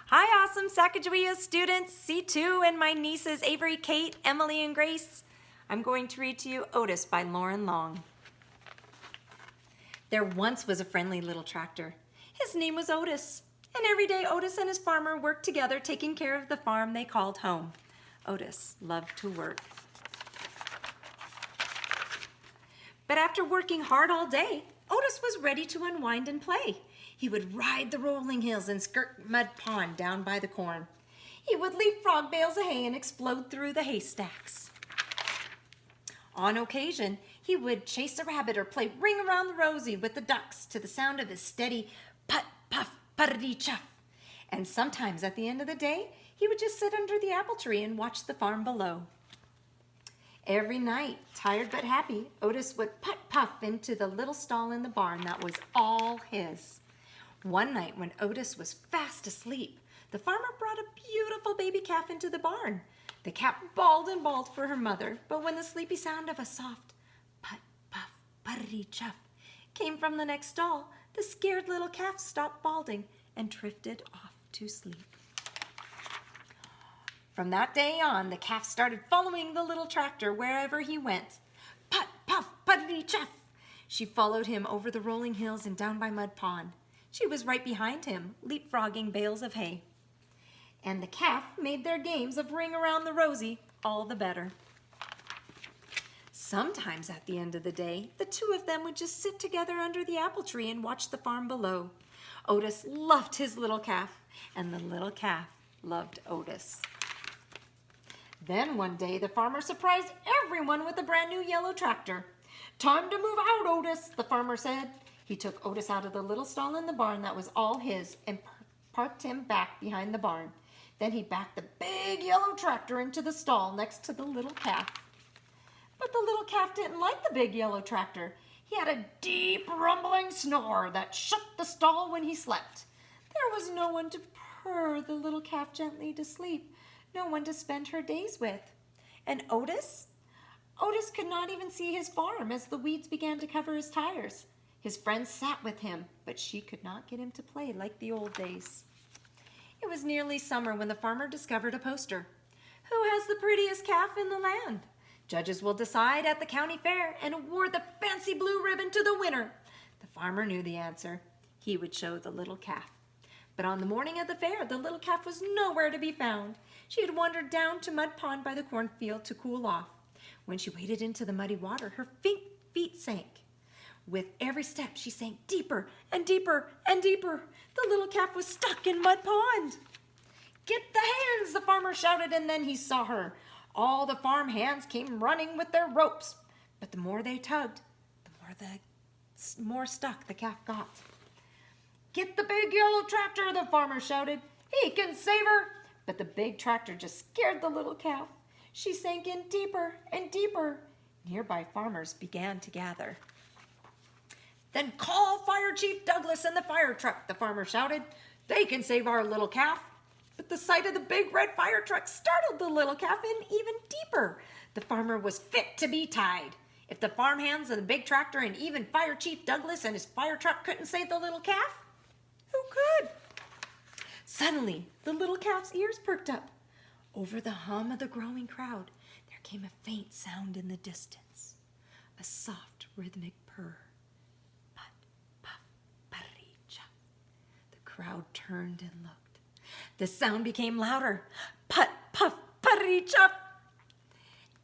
Hi, awesome Sacagawea students, C2, and my nieces Avery, Kate, Emily, and Grace. I'm going to read to you Otis by Lauren Long. There once was a friendly little tractor. His name was Otis, and every day Otis and his farmer worked together taking care of the farm they called home. Otis loved to work. But after working hard all day, Otis was ready to unwind and play. He would ride the rolling hills and skirt Mud Pond down by the corn. He would leapfrog bales of hay and explode through the haystacks. On occasion, he would chase a rabbit or play Ring Around the Rosie with the ducks to the sound of his steady put, puff, puttity chuff. And sometimes at the end of the day, he would just sit under the apple tree and watch the farm below. Every night, tired but happy, Otis would putt-puff into the little stall in the barn that was all his. One night when Otis was fast asleep, the farmer brought a beautiful baby calf into the barn. The calf bawled and bawled for her mother, but when the sleepy sound of a soft putt-puff, puttity-chuff came from the next stall, the scared little calf stopped bawling and drifted off to sleep. From that day on, the calf started following the little tractor wherever he went. Putt, puff, puttity, chuff. She followed him over the rolling hills and down by Mud Pond. She was right behind him, leapfrogging bales of hay. And the calf made their games of Ring Around the Rosie all the better. Sometimes at the end of the day, the two of them would just sit together under the apple tree and watch the farm below. Otis loved his little calf, and the little calf loved Otis. Then one day, the farmer surprised everyone with a brand new yellow tractor. "Time to move out, Otis," the farmer said. He took Otis out of the little stall in the barn that was all his and parked him back behind the barn. Then he backed the big yellow tractor into the stall next to the little calf. But the little calf didn't like the big yellow tractor. He had a deep rumbling snore that shook the stall when he slept. There was no one to purr the little calf gently to sleep. No one to spend her days with. And Otis? Otis could not even see his farm as the weeds began to cover his tires. His friends sat with him, but she could not get him to play like the old days. It was nearly summer when the farmer discovered a poster. Who has the prettiest calf in the land? Judges will decide at the county fair and award the fancy blue ribbon to the winner. The farmer knew the answer. He would show the little calf. But on the morning of the fair, the little calf was nowhere to be found. She had wandered down to Mud Pond by the cornfield to cool off. When she waded into the muddy water, her feet sank. With every step, she sank deeper and deeper and deeper. The little calf was stuck in Mud Pond. "Get the hands," the farmer shouted, and then he saw her. All the farm hands came running with their ropes, but the more they tugged, the more stuck the calf got. "Get the big yellow tractor," the farmer shouted. "He can save her." But the big tractor just scared the little calf. She sank in deeper and deeper. Nearby farmers began to gather. "Then call Fire Chief Douglas and the fire truck," the farmer shouted. "They can save our little calf." But the sight of the big red fire truck startled the little calf in even deeper. The farmer was fit to be tied. If the farmhands and the big tractor and even Fire Chief Douglas and his fire truck couldn't save the little calf, who could? Suddenly, the little calf's ears perked up. Over the hum of the growing crowd, there came a faint sound in the distance, a soft, rhythmic purr. Putt, puff, puttity, chuff. The crowd turned and looked. The sound became louder. Putt, puff, puttity, chuff.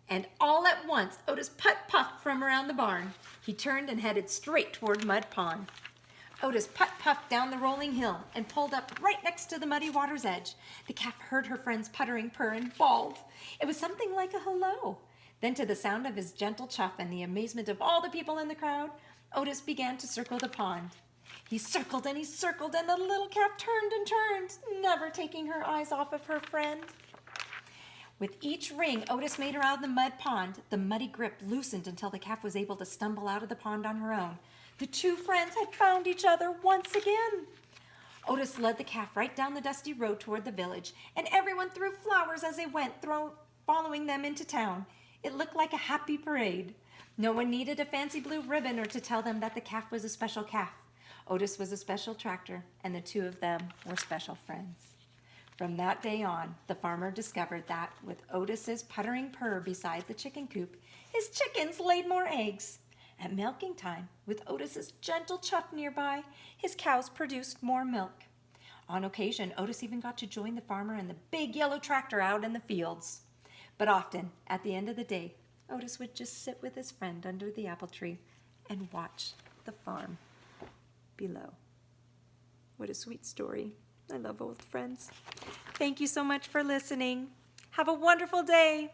And all at once, Otis putt-puffed from around the barn. He turned and headed straight toward Mud Pond. Otis putt-puffed down the rolling hill and pulled up right next to the muddy water's edge. The calf heard her friend's puttering purr and bawled. It was something like a hello. Then, to the sound of his gentle chuff and the amazement of all the people in the crowd, Otis began to circle the pond. He circled, and the little calf turned and turned, never taking her eyes off of her friend. With each ring Otis made around the mud pond, the muddy grip loosened until the calf was able to stumble out of the pond on her own. The two friends had found each other once again. Otis led the calf right down the dusty road toward the village, and everyone threw flowers as they went, following them into town. It looked like a happy parade. No one needed a fancy blue ribbon or to tell them that the calf was a special calf. Otis was a special tractor, and the two of them were special friends. From that day on, the farmer discovered that with Otis's puttering purr beside the chicken coop, his chickens laid more eggs. At milking time, with Otis's gentle chuff nearby, his cows produced more milk. On occasion, Otis even got to join the farmer and the big yellow tractor out in the fields. But often, at the end of the day, Otis would just sit with his friend under the apple tree and watch the farm below. What a sweet story. I love old friends. Thank you so much for listening. Have a wonderful day.